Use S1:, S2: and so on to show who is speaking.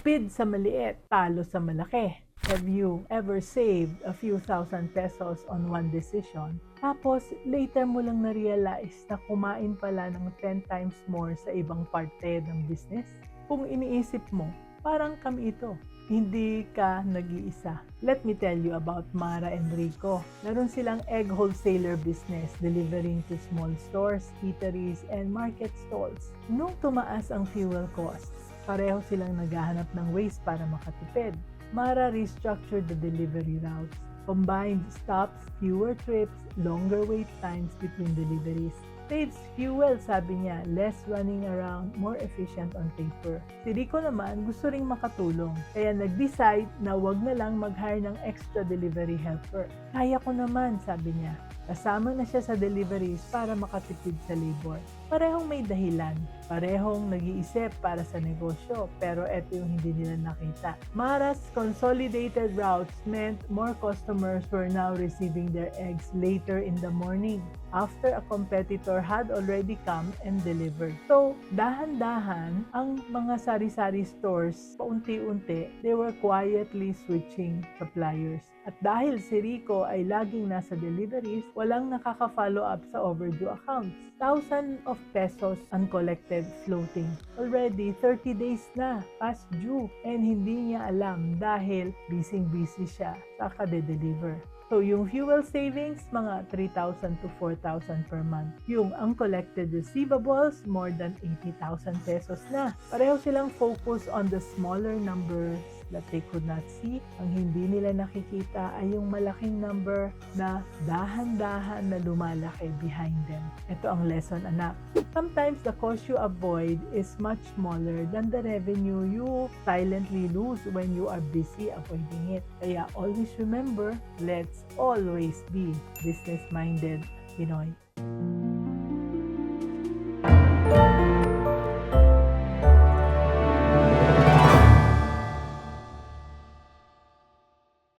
S1: Tipid sa maliit, talo sa malaki. Have you ever saved a few thousand pesos on one decision? Tapos, later mo lang na-realize na kumain pala ng 10 times more sa ibang parte ng business? Kung iniisip mo, parang kami ito. Hindi ka nag-iisa. Let me tell you about Mara and Rico. Meron silang egg wholesaler business delivering to small stores, eateries, and market stalls. Nung tumaas ang fuel costs, pareho silang naghahanap ng ways para makatipid. Mara restructured the delivery routes, combined stops, fewer trips, longer wait times between deliveries. Saves fuel, sabi niya, less running around, more efficient on paper. Si Rico naman gusto ring makatulong, kaya nag-decide na wag na lang mag-hire ng extra delivery helper. Kaya ko naman, sabi niya. Kasama na siya sa deliveries para makatipid sa labor. Parehong may dahilan, parehong nag-iisip para sa negosyo, pero eto yung hindi nila nakita. Mara's consolidated routes meant more customers were now receiving their eggs later in the morning, after a competitor had already come and delivered. So, dahan-dahan, ang mga sari-sari stores, paunti-unti, they were quietly switching suppliers. At dahil si Rico ay laging nasa deliveries, walang nakaka-follow up sa overdue accounts. Thousands of pesos uncollected floating. Already 30 days na past due and hindi niya alam dahil busy-busy siya sa kade-deliver. So, yung fuel savings, mga 3,000 to 4,000 per month. Yung uncollected receivables, more than 80,000 pesos na. Pareho silang focus on the smaller numbers that they could not see. Ang hindi nila nakikita ay yung malaking number na dahan-dahan na lumalaki behind them. Ito ang lesson, anak. Sometimes the cost you avoid is much smaller than the revenue you silently lose when you are busy avoiding it. Kaya always remember, let's always be business-minded Pinoy.